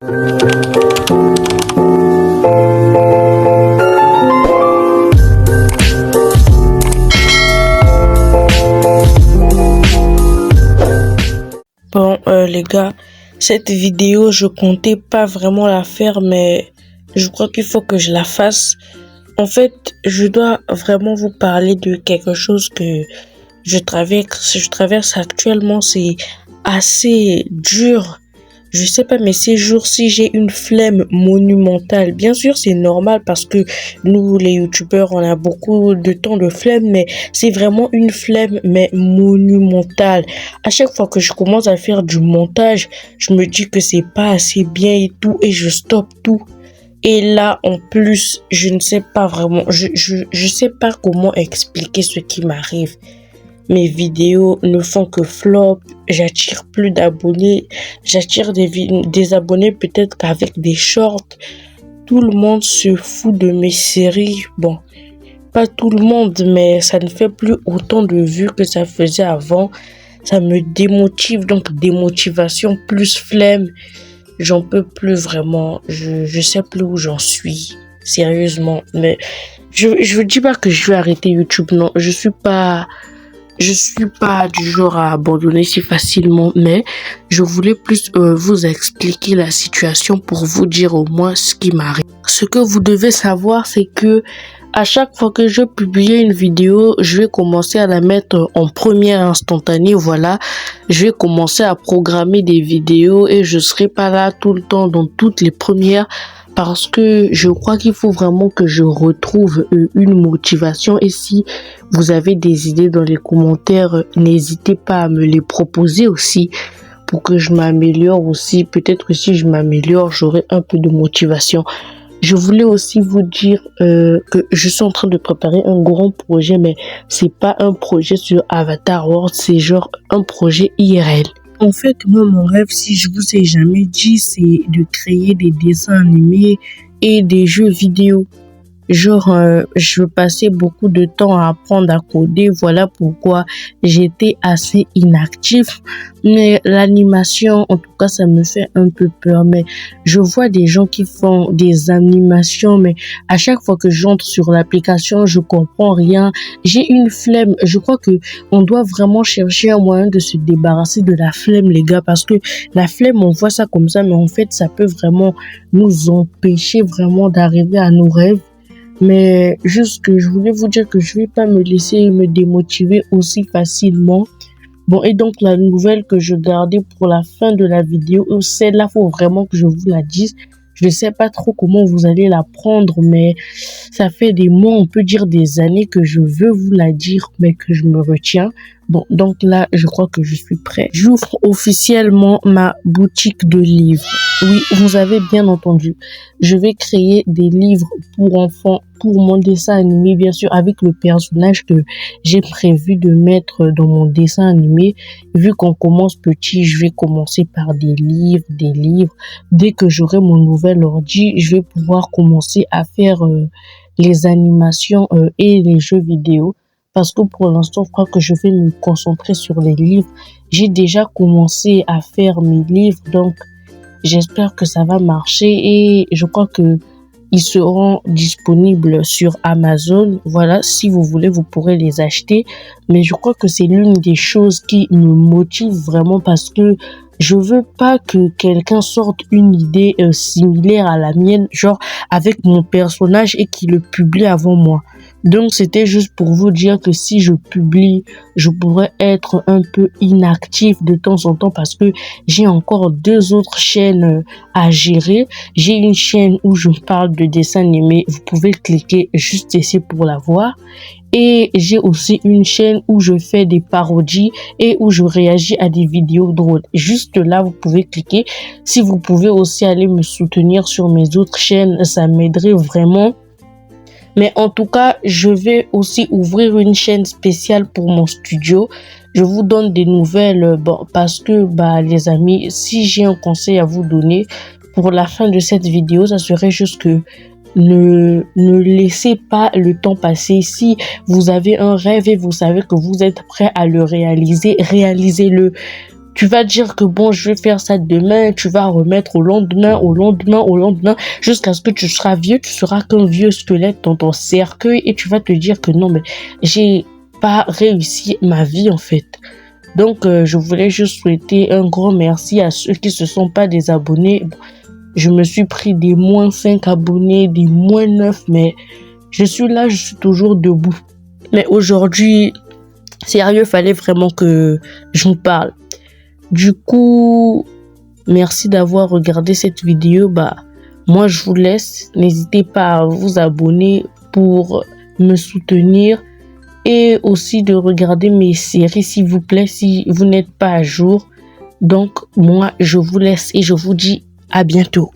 Bon, les gars, cette vidéo, je comptais pas vraiment la faire, mais je crois qu'il faut que je la fasse. En fait, je dois vraiment vous parler de quelque chose que je traverse actuellement. C'est assez dur. Je sais pas, mais ces jours-ci, j'ai une flemme monumentale. Bien sûr, c'est normal parce que nous, les youtubeurs, on a beaucoup de temps de flemme, mais c'est vraiment une flemme, mais monumentale. À chaque fois que je commence à faire du montage, je me dis que c'est pas assez bien et tout, et je stoppe tout. Et là, en plus, je ne sais pas vraiment, je sais pas comment expliquer ce qui m'arrive. Mes vidéos ne font que flop, j'attire plus d'abonnés, j'attire des abonnés peut-être qu'avec des shorts. Tout le monde se fout de mes séries. Bon, pas tout le monde, mais ça ne fait plus autant de vues que ça faisait avant. Ça me démotive, donc démotivation plus flemme. J'en peux plus vraiment, je sais plus où j'en suis, sérieusement. Mais je dis pas que je vais arrêter YouTube, non, je suis pas du genre à abandonner si facilement, mais je voulais plus vous expliquer la situation pour vous dire au moins ce qui m'arrive. Ce que vous devez savoir, c'est que à chaque fois que je publie une vidéo, je vais commencer à la mettre en première instantanée. Voilà, je vais commencer à programmer des vidéos et je serai pas là tout le temps dans toutes les premières parce que je crois qu'il faut vraiment que je retrouve une motivation. Et si vous avez des idées dans les commentaires, n'hésitez pas à me les proposer aussi pour que je m'améliore aussi. Peut-être que si je m'améliore, j'aurai un peu de motivation. Je voulais aussi vous dire que je suis en train de préparer un grand projet, mais c'est pas un projet sur Avatar World, c'est genre un projet IRL. En fait, moi, mon rêve, si je vous ai jamais dit, c'est de créer des dessins animés et des jeux vidéo. Genre, je passais beaucoup de temps à apprendre à coder. Voilà pourquoi j'étais assez inactif. Mais l'animation, en tout cas, ça me fait un peu peur. Mais je vois des gens qui font des animations, mais à chaque fois que j'entre sur l'application, je comprends rien. J'ai une flemme. Je crois que on doit vraiment chercher un moyen de se débarrasser de la flemme, les gars, parce que la flemme, on voit ça comme ça, mais en fait, ça peut vraiment nous empêcher vraiment d'arriver à nos rêves. Mais juste que je voulais vous dire que je vais pas me laisser me démotiver aussi facilement. Bon, et donc la nouvelle que je gardais pour la fin de la vidéo, celle-là, faut vraiment que je vous la dise. Je ne sais pas trop comment vous allez la prendre, mais ça fait des mois, on peut dire des années que je veux vous la dire, mais que je me retiens. Bon, donc là, je crois que je suis prêt. J'ouvre officiellement ma boutique de livres. Oui, vous avez bien entendu. Je vais créer des livres pour enfants, pour mon dessin animé, bien sûr, avec le personnage que j'ai prévu de mettre dans mon dessin animé. Vu qu'on commence petit, je vais commencer par des livres, des livres. Dès que j'aurai mon nouvel ordi, je vais pouvoir commencer à faire les animations et les jeux vidéo. Parce que pour l'instant, je crois que je vais me concentrer sur les livres. J'ai déjà commencé à faire mes livres, donc j'espère que ça va marcher et je crois que ils seront disponibles sur Amazon. Voilà, si vous voulez, vous pourrez les acheter. Mais je crois que c'est l'une des choses qui me motive vraiment parce que je veux pas que quelqu'un sorte une idée similaire à la mienne, genre avec mon personnage et qui le publie avant moi. Donc c'était juste pour vous dire que si je publie, je pourrais être un peu inactif de temps en temps parce que j'ai encore 2 autres chaînes à gérer. J'ai une chaîne où je parle de dessins animés, vous pouvez cliquer juste ici pour la voir. Et j'ai aussi une chaîne où je fais des parodies et où je réagis à des vidéos drôles. Juste là, vous pouvez cliquer. Si vous pouvez aussi aller me soutenir sur mes autres chaînes, ça m'aiderait vraiment. Mais en tout cas, je vais aussi ouvrir une chaîne spéciale pour mon studio. Je vous donne des nouvelles bon, parce que les amis, si j'ai un conseil à vous donner pour la fin de cette vidéo, ça serait juste que ne laissez pas le temps passer. Si vous avez un rêve et vous savez que vous êtes prêt à le réaliser, réalisez-le. Tu vas dire que bon, je vais faire ça demain, tu vas remettre au lendemain, jusqu'à ce que tu seras vieux, tu seras qu'un vieux squelette dans ton cercueil et tu vas te dire que non, mais j'ai pas réussi ma vie en fait. Donc, je voulais juste souhaiter un grand merci à ceux qui se sont pas désabonnés. Je me suis pris des moins 5 abonnés, des moins 9, mais je suis là, je suis toujours debout. Mais aujourd'hui, sérieux, fallait vraiment que je vous parle. Du coup, merci d'avoir regardé cette vidéo. Moi, je vous laisse. N'hésitez pas à vous abonner pour me soutenir et aussi de regarder mes séries, s'il vous plaît, si vous n'êtes pas à jour. Donc, moi, je vous laisse et je vous dis à bientôt.